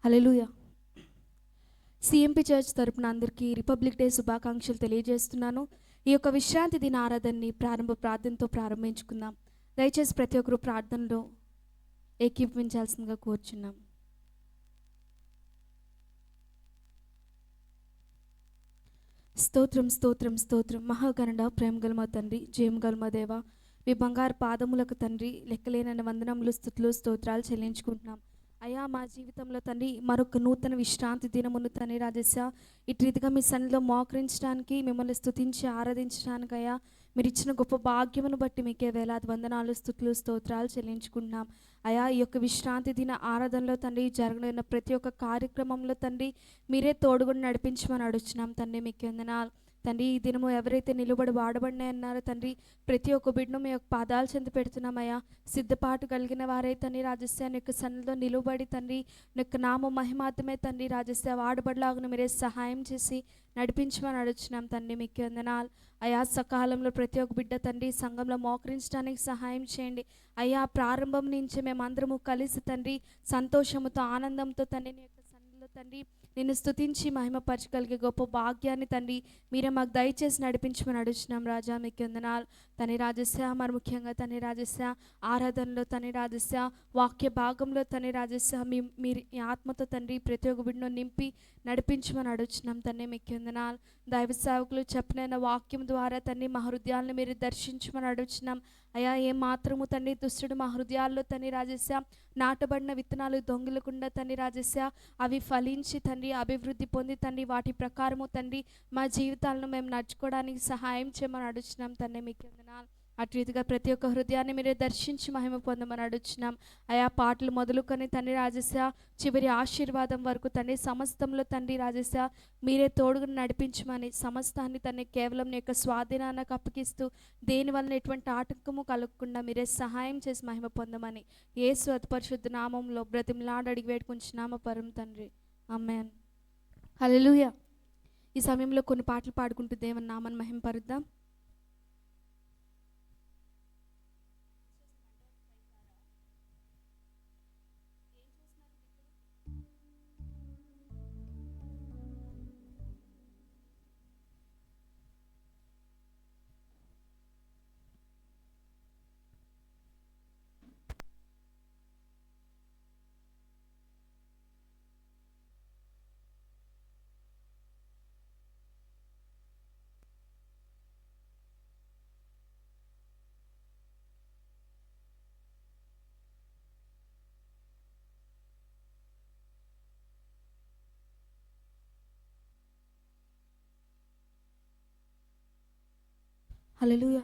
హల్లెలూయా. CMP church తరపున అందరికీ republic day శుభాకాంక్షలు తెలియజేస్తున్నాను. ఈ యొక్క విశ్రాంతి దిన ఆరాధనని ప్రార్థనతో ప్రారంభించుకుందాం. దయచేసి ప్రతి ఒక్కరు ప్రార్థనలో ఏకీభవించాల్సిందిగా కోరుచున్నాం. స్తోత్రం స్తోత్రం స్తోత్రం. మహాగణుడ, ప్రేమగల మా తండ్రి, జయముగల మా దేవ, మీ బంగారు పాదములకు తండ్రి లెక్కలేనన్ని వందనములు, స్తుతులు, స్తోత్రాలు చెల్లించుకుంటున్నాం. అయ్యా, మా జీవితంలో తండ్రి మరొక నూతన విశ్రాంతి దినమును తండ్రి రాజేశా ఇటు రీతిగా మీ సన్నిధిలో మోకరించడానికి, మిమ్మల్ని స్తుతించి ఆరాధించడానికి అయ్యా మీరు ఇచ్చిన గొప్ప భాగ్యమును బట్టి మీకే వేలాది వందనాలు, స్తుతులు, స్తోత్రాలు చెల్లించుకుంటున్నాం. అయా, ఈ యొక్క విశ్రాంతి దిన ఆరాధనలో తండ్రి జరగనున్న ప్రతి ఒక్క కార్యక్రమంలో తండ్రి మీరే తోడుగుని నడిపించమని అడుగుతున్నాం తండ్రి. మీకు వందనాలు తండ్రి. ఈ దినము ఎవరైతే నిలబడి వాడబడినాయన్నారో తండ్రి ప్రతి ఒక్క బిడ్డను మీ యొక్క పాదాలు చెంది పెడుతున్నామయ్యా. సిద్ధపాటు కలిగిన వారై తండ్రి రాజస్య నీ యొక్క సన్నిధిలో నిలబడి తండ్రి నీ యొక్క నామ మహిమాత్మే తండ్రి రాజస్య వాడబడిలాగున మీరే సహాయం చేసి నడిపించమని అడుగుతున్నాం తండ్రి. మీకు వందనాలు అయా. సకాలంలో ప్రతి ఒక్క బిడ్డ తండ్రి సంఘంలో మోకరించడానికి సహాయం చేయండి అయ్యా. ప్రారంభం నుంచి మేమందరము కలిసి తండ్రి సంతోషముతో ఆనందంతో తండ్రి నీ యొక్క సన్నిధిలో తండ్రి నిన్ను స్తుతించి మహిమపరచగలిగే గొప్ప భాగ్యాన్ని తండ్రి మీరే మాకు దయచేసి నడిపించమని అడుగుతున్నాం రాజా. మీకు వందనాలు తండ్రి రాజస్య. మరి ముఖ్యంగా తండ్రి రాజస్య ఆరాధనలో తండ్రి రాజస్య వాక్య భాగంలో తండ్రి రాజస్య మీరు ఈ ఆత్మతో తండ్రి ప్రతి ఒక్క బిడ్డను నింపి నడిపించమని అడుగుతున్నాం తండ్రి. మీకు వందనాలు. దైవ సేవకులు చెప్పిన వాక్యం ద్వారా తండ్రి మా హృదయాలను మీరు దర్శించమని అడుగుతున్నాం అయ్యా. ఏ మాత్రము తండ్రి దుష్టుడు మా హృదయాల్లో తండ్రి రాజస్య నాటబడిన విత్తనాలు దొంగిలకుండా తండ్రి రాజస్య అవి ఫలించి తండ్రి అభివృద్ధి పొంది తండ్రి వాటి ప్రకారము తండ్రి మా జీవితాలను మేము నడుచుకోవడానికి సహాయం చేయమని అడుగుతున్నాం తండ్రి. మీకు వందనాలు. అటు రీతిగా ప్రతి ఒక్క హృదయాన్ని మీరే దర్శించి మహిమ పొందమని అడుగుతున్నాం అయా. పాటలు మొదలుకొని తండ్రి రాజస్య చివరి ఆశీర్వాదం వరకు తండ్రి సమస్తంలో తండ్రి రాజస్య మీరే తోడుగా నడిపించమని సమస్తాన్ని తండ్రి కేవలం నీ యొక్క స్వాధీనానికి అప్పగిస్తూ దేనివల్ల ఎటువంటి ఆటంకము కలగకుండా మీరే సహాయం చేసి మహిమ పొందమని యేసు అతి పరిశుద్ధ నామంలో బ్రతిమలాడి అడిగి వేడుకుంటున్నాము పరమ తండ్రి. ఆమేన్. హల్లెలూయా. ఈ సమయంలో కొన్ని పాటలు పాడుకుంటూ దేవుని నామాన్ని మహిమపరుద్దాం. హల్లెలూయా.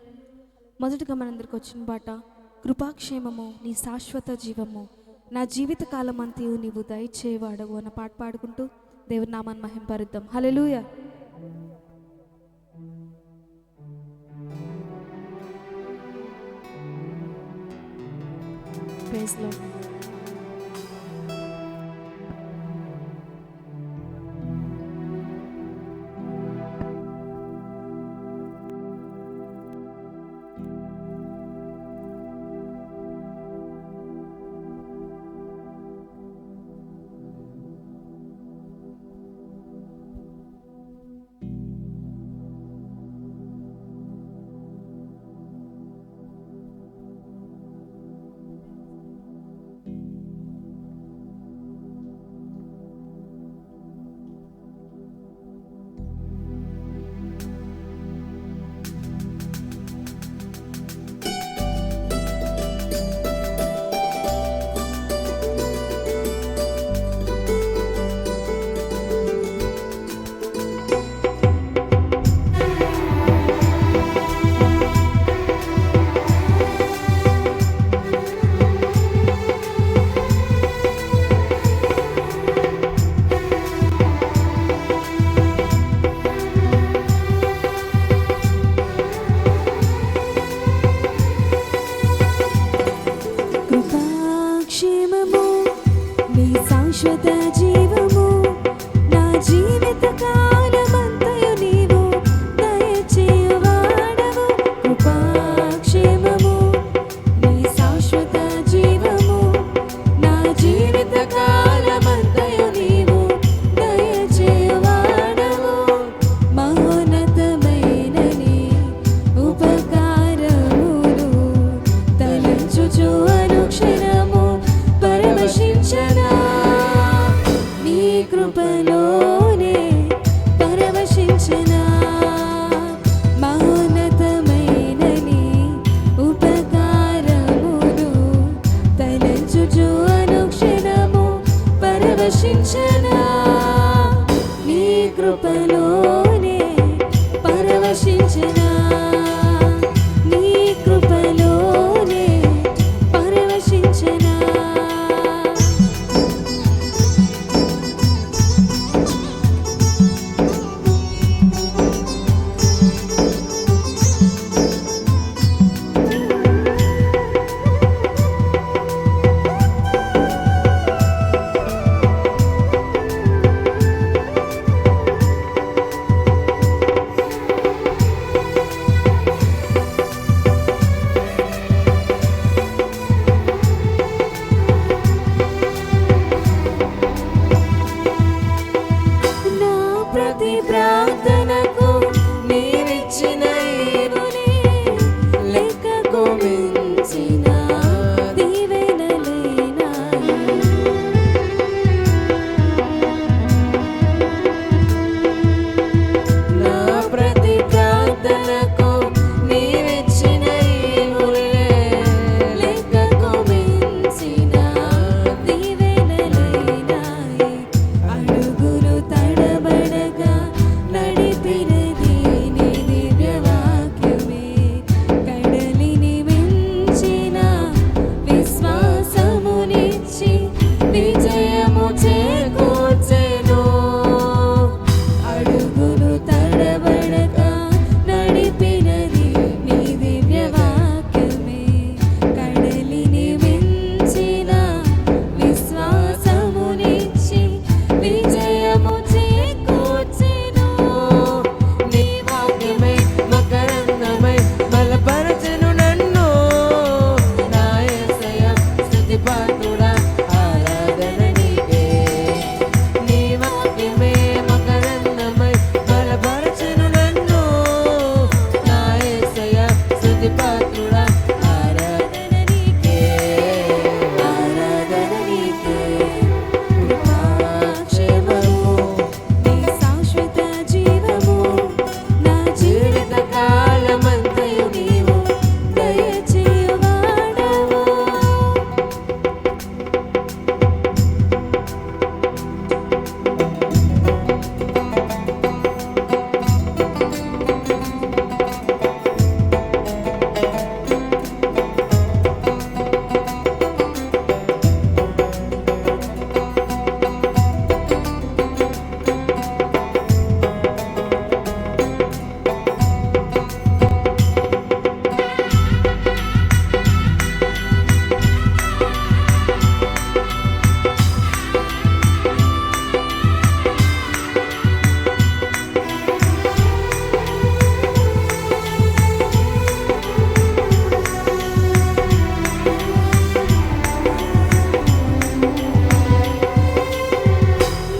మొదటగా మనందరికి వచ్చిన పాట కృపాక్షేమము నీ శాశ్వత జీవము నా జీవిత కాలం అంతయు నీవు దయచేవాడవు అన్న పాట పాడుకుంటూ దేవుని నామాన్ని మహింపరుద్దాం. హల్లెలూయా. Praise lord. కృపలోనే పరవశించెనా మహోన్నతమైన నీ ఉపకారమును తలంచుచు అనుక్షణము పరవశించెనా నీ కృపలోనే పరవశించెనా నీ కృపలోనే పరవశించెనా ప్రతి ప్రార్థనకు నీవిచ్చిన ఈవులే లెక్కకు మించిన దీవెనలైనాయి నా ప్రతి ప్రార్థనకు నీవిచ్చిన ఈవులే లెక్కకు మించిన దీవెనలైనాయి అడుగులు తడబడగా నడిపినది నీ దివ్యవాక్యమే కడలిని మించిన విశ్వాసమునిచ్చి విజయము చేకూర్చెను అడుగులు తడబడగా నడిపినది నీ దివ్యవాక్యమే కడలిని మించిన విశ్వాసమునిచ్చి విజయము చేకూర్చెను నీ వాక్యమే మకరందమై బలపరచెను నన్ను నా యేసయ్య స్తుతిపాత్రుడా ఆరాధన నీకే నీ వాక్యమే మకరందమై బలపరచెను నన్ను నా యేసయ్య స్తుతిపాత్రుడా ఆరాధన నీకే కృపాక్షేమము నీ శాశ్వత జీవము నా జీవిత కాలమంతయు నీవు దయచేయువాడవు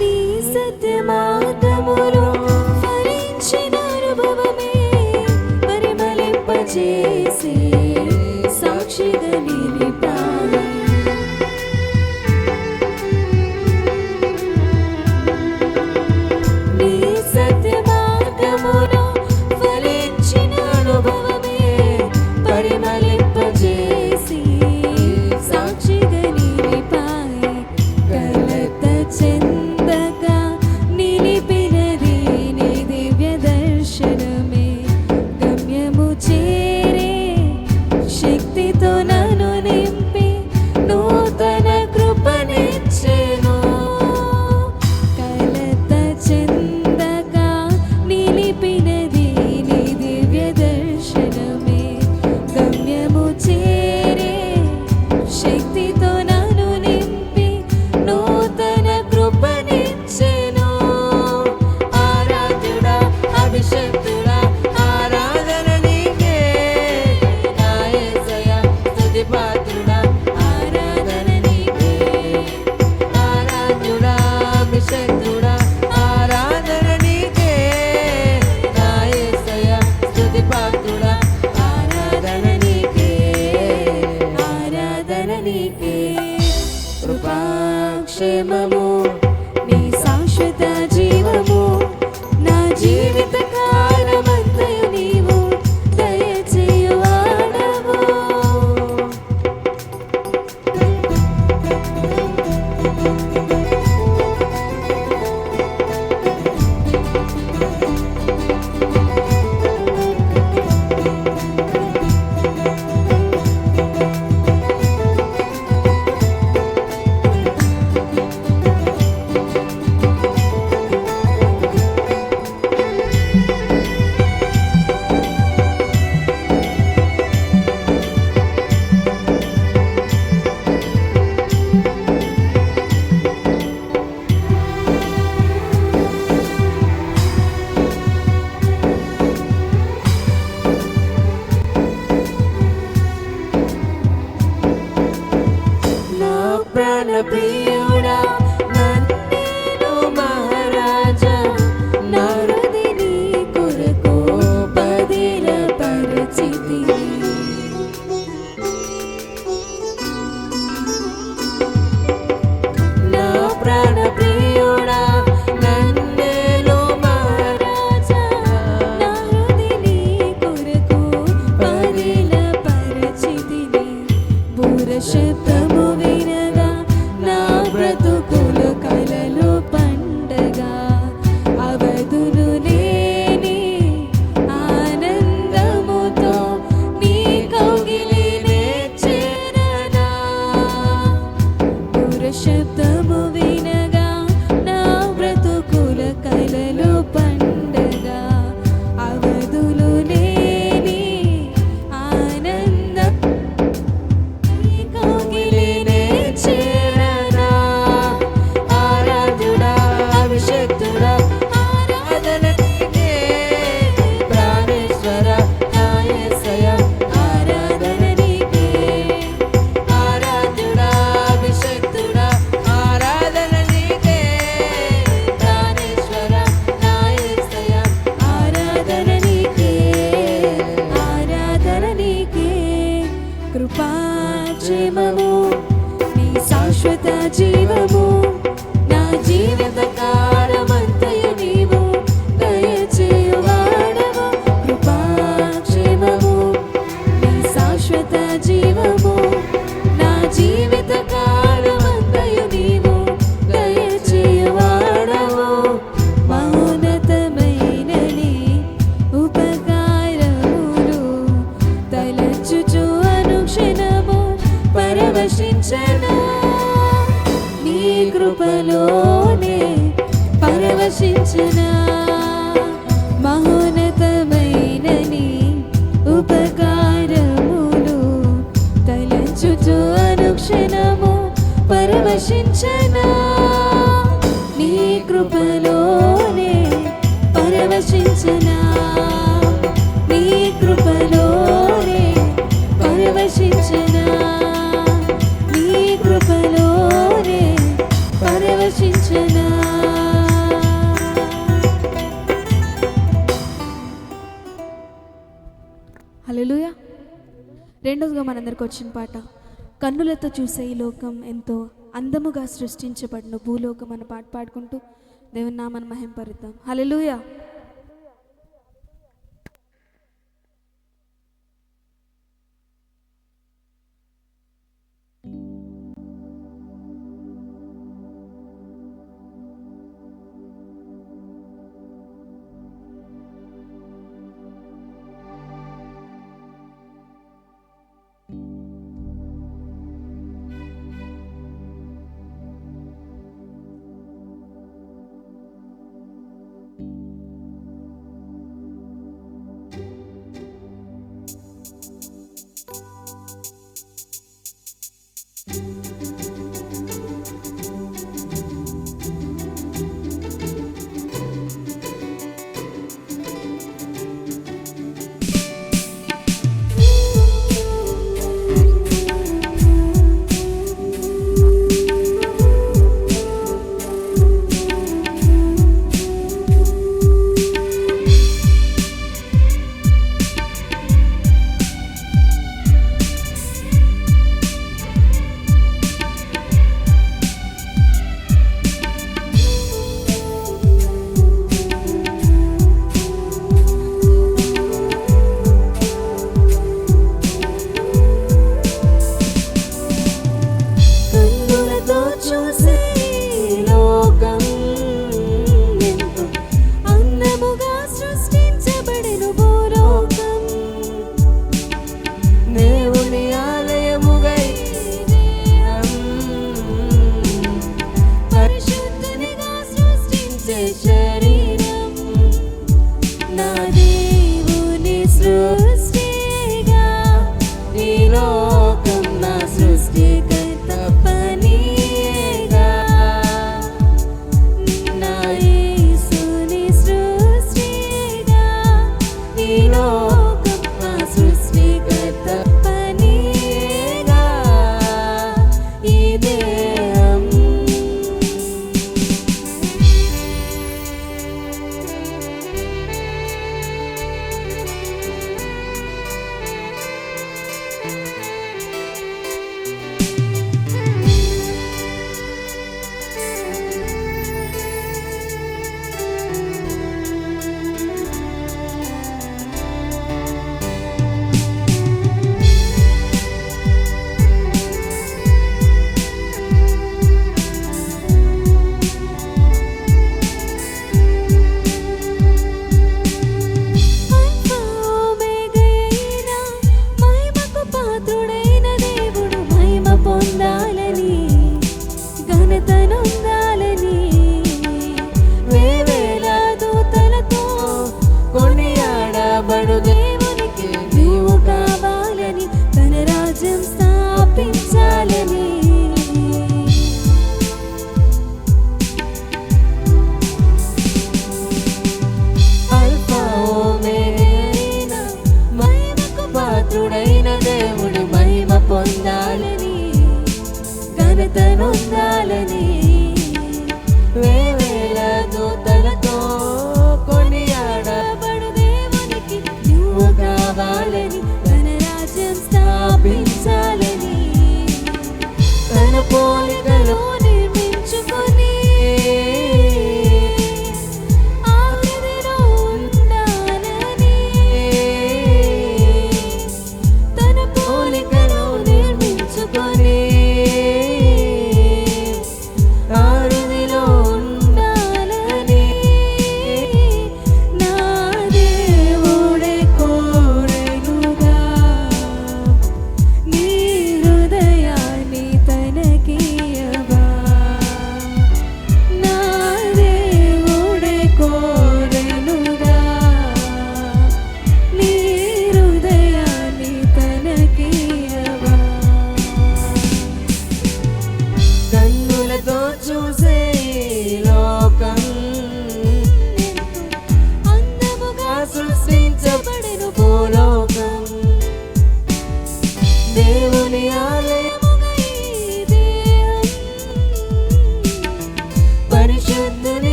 నీ సత్యమార్గములో ఫలించిన అనుభవమే పరిమళింపజేసి సాక్షిగా నిలిపాయి నీ సత్యమార్గములో ఫలించిన అనుభవమే పరిమళింపజేసి సాక్షిగా నిలిపాయి కలత చెందగా నిలిపినది నీ దివ్య దర్శనమే గమ్యము చేరే శక్తితో నన్ను నింపి నూతన కృపనిచ్చెను కలత చెందగా నిలిపినది నీ దివ్య దర్శనమే గమ్యము చేరే శక్తితో నన్ను నింపి నూతన కృపనిచ్చెను ఆరాధ్యుడా అభిషక్తుడా ఆరాధన నీకే నా యేసయ్య స్తుతిపాత్రుడా ఆరాధన నీకే ఆరాధ్యుడా అభిషక్తుడా ఆరాధన నీకే నా యేసయ్య స్తుతిపాత్రుడా ఆరాధన నీకే కృపాక్షేమము నీ కృపలోనే పరవశించనా, నీ కృపలోనే పరవశించనా, నీ కృపలోనే పరవశించనా. హల్లెలూయా. రెండవదిగా మనందరికి వచ్చిన పాట, కన్నులతో చూసే ఈ లోకం ఎంతో అందముగా సృష్టించబడిన భూలోకం అన్న పాట పాడుకుంటూ దేవుని నామాన్ని మహింపరుద్దాం. హల్లెలూయా.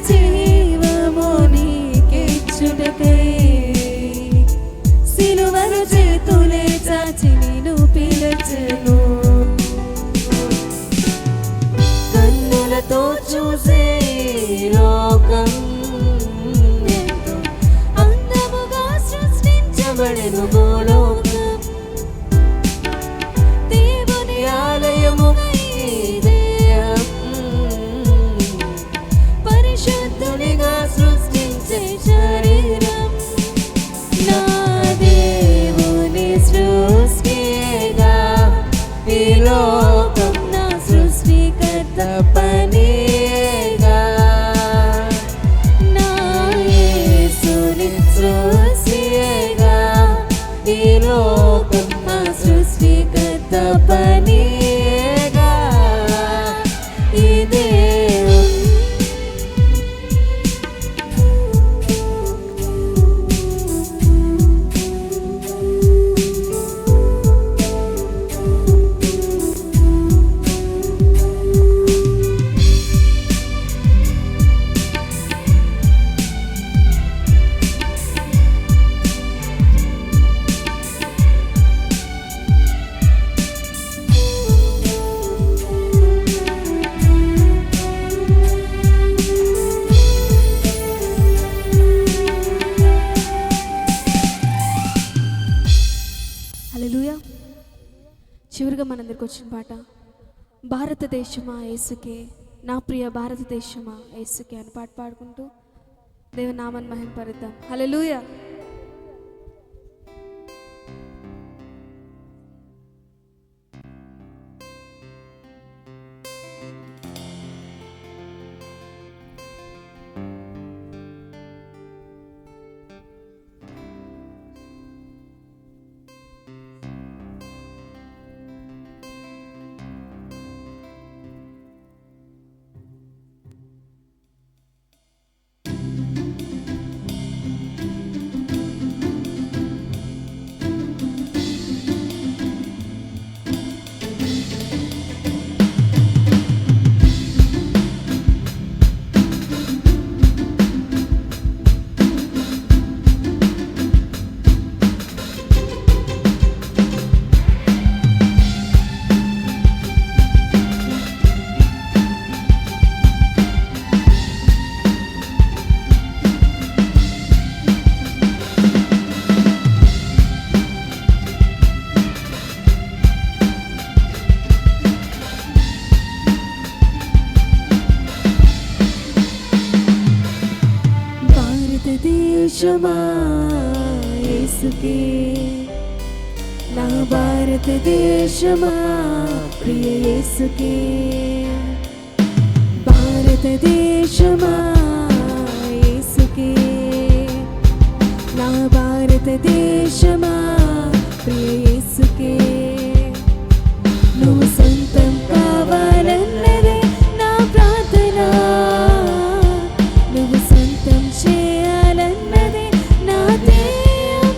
జీవము నీకిచ్చుటకై సిలువను చేతులే చాచి నిన్ను పిలచెను. కన్నులతో చూసే లోకం ఎంతో అందముగా సృష్టించబడెను భూలోకం. దేవుని ఆలయముగా ఈ దేహం పరిశుద్ధునిగా సృష్టించే శరీరం. నా దేవుని సృష్టిగా ఈ లోకం నా సృష్టికర్త పనిగా. నా యేసుని సృష్టిగా ఈ లోకం నా సృష్టికర్త పనిగా. ఈ దేహం హల్లెలూయా. చివరిగా మనందరికి వచ్చిన పాట భారతదేశమా యేసుకే, నా ప్రియ భారతదేశమా యేసుకే అని పాట పాడుకుంటూ దేవుని నామాన్ని మహిమపరుద్దాం. హల్లెలూయా. భారతదేశమా యేసుకే, నా భారతదేశమా ప్రియ యేసుకే. భారతదేశమా యేసుకే, నా భారతదేశమా ప్రియ యేసుకే. నువ్వు సొంతం కావాలన్నదే నా ప్రార్థన, నువ్వు సొంతం చేయాలన్నదే నా ధ్యేయం.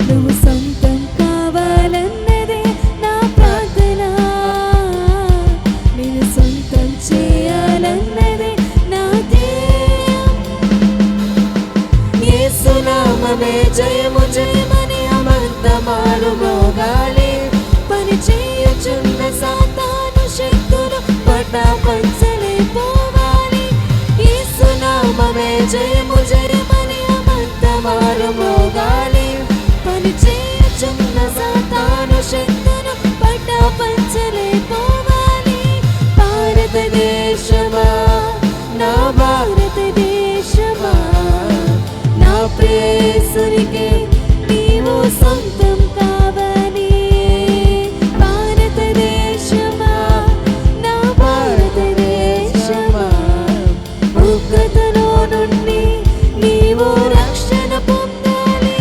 నువ్వు సొంతం కావాలన్నదే నా ప్రార్థన, నేను సొంతం చేయాలన్నదే నా ధ్యేయం. యేసు నామమే జయము జయమని అమంతమారు మోగాలి. పని చేయుచున్న సాతాను శక్తులు పటాపంచలే పోవాలి. యేసు నామమే జయము జయమని అమంతమారు మోగాలి. పని చేయుచున్న సాతాను శక్తులు పటాపంచలే పోవాలి. భారతదేశమా నా భారతదేశమా, నా ప్రియ యేసునికే నీవు సొంతం కావాలి. భారతదేశమా నా భారతదేశమా, ఉగ్రతలో నుండి నీవు రక్షణ పొందాలి.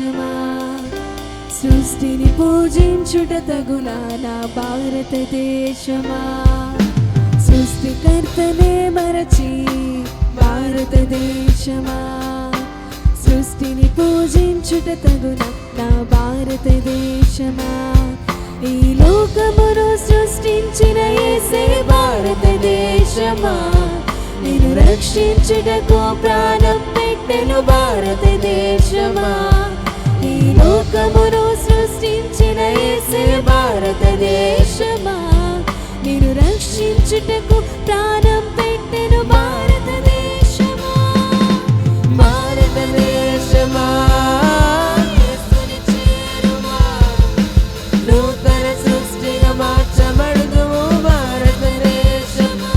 భారతదేశమా సృష్టిని పూజించుట తగునా నా భారతదేశమా సృష్టికర్తనే మరచి భారతదేశమా సృష్టిని పూజించుట తగునా నా భారతదేశమా ఈ లోకమును సృష్టించిన యేసే భారతదేశమా నిన్ను రక్షించుటకు ప్రాణం పెట్టెను భారతదేశమా ఈ లోకమును సృష్టించిన యేసే భారతదేశమా నిన్ను రక్షించుటకు ప్రాణం పెట్టెను భారతదేశమా భారతదేశమా యేసుని చేరుమా నూతన సృష్టిగా మార్చబడుదుము భారతదేశమా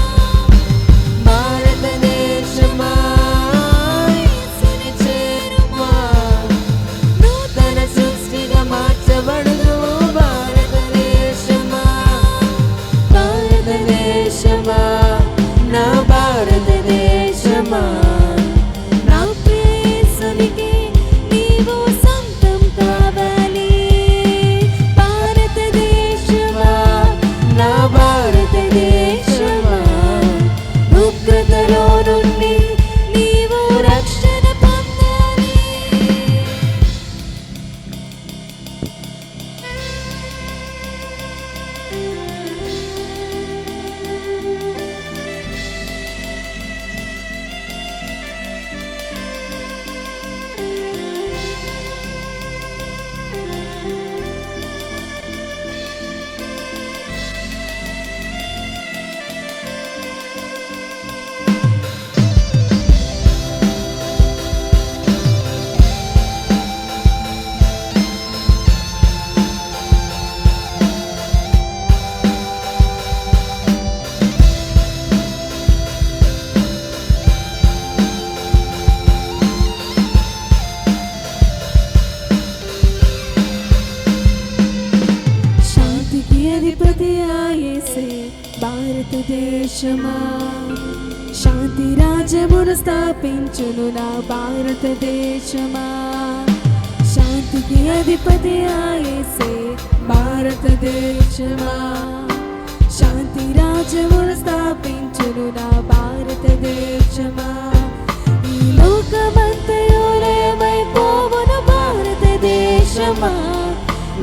భారతదేశమా యేసుని చేరుమా నూతన సృష్టిగా మార్చబడుదుము భారతదేశమా భారతదేశమా నా భారతదేశమా నా ప్రియసునికి నీవు సొంతం కావాలి భారతదేశమా నా భారతదేశమా ఉగ్రతలో నుండి నీవు రక్షణ పొందాలి శాంతికి అధిపతి యేసే భారతదేశమా శాంతి రాజ్యమును స్థాపించును నా భారతదేశమా శాంతికి అధిపతి యేసే భారతదేశమా శాంతి రాజ్యమును స్థాపించును నా భారతదేశమా ఈ లోకమంతయు లయమైపోవును భారతదేశమా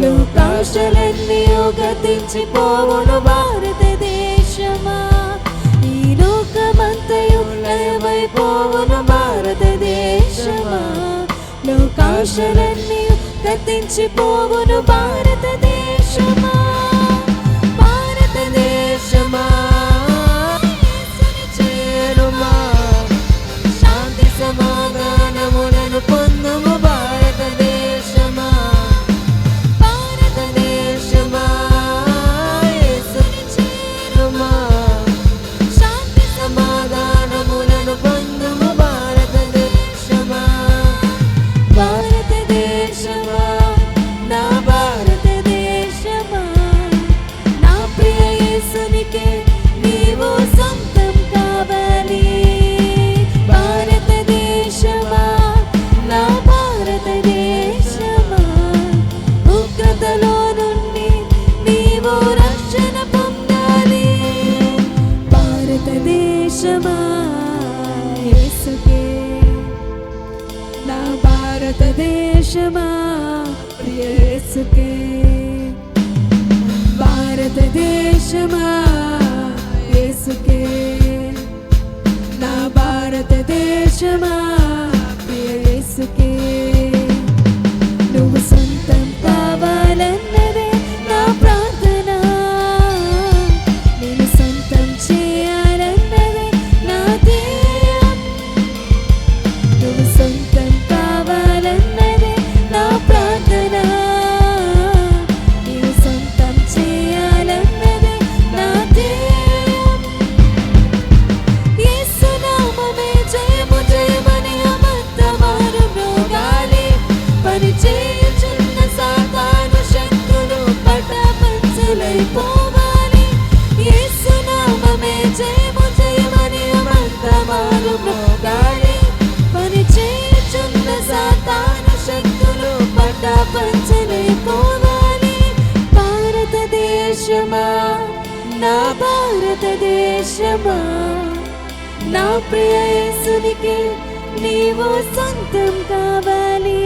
లోకాశలన్నీ గతించిపోవును భారతదేశమా ఈ లోకమంతయు లయమైపోవును భారతదేశమా లోకాశలన్నీ గతించిపోవును భారతదేశమా భారతదేశమా యేసుని చేరుమా శాంతి సమాధానములను పొందుము భారతదేశమా భారతదేశమా యేసుని చేరుమా శాంతి సమాధానములను పొందుము భారతదేశమా భారతదేశమా నా భారతదేశమా నా ప్రియ యేసునికే నీవు సొంతం కావాలి భారతదేశమా నా భారతదేశమా ఉగ్రతలో నుండి నీవు రక్షణ పొందాలి భారతదేశమా యేసుకే నా భారతదేశమా ప్రియ యేసుకే భారతదేశమా యేసుకే నా భారతదేశమా ప్రియ యేసుకే నువ్వు సొంతం కావాలన్నదే నా ప్రార్థన నేను సొంతం చేయాలన్నదే నా ధ్యేయం నువ్వు సొంతం కావాలన్నదే నా ప్రార్థన నేను సొంతం చేయాలన్నదే నా ధ్యేయం యేసు నామమే జయము జయమని అబద్ధమారు మ్రోగాలి పరిచేయుచున్న సాతాను శక్తులు పటాపంచలైపోవాలి యేసు నామమే జయము జయమని అబద్ధమారు మ్రోగాలి పరిచేయుచున్న సాతాను శక్తులు పంచలైపోవాలి. భారతదేశమా, నా భారతదేశమా, నా ప్రియ యేసునికి నీవు సొంతం కావాలి.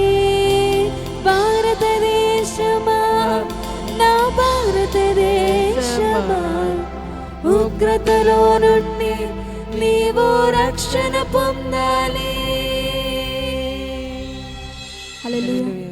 భారతదేశమా, నా భారతదేశమా, ఉగ్రతలో నుండి నీవు రక్షణ పొందాలి. హల్లెలూయా.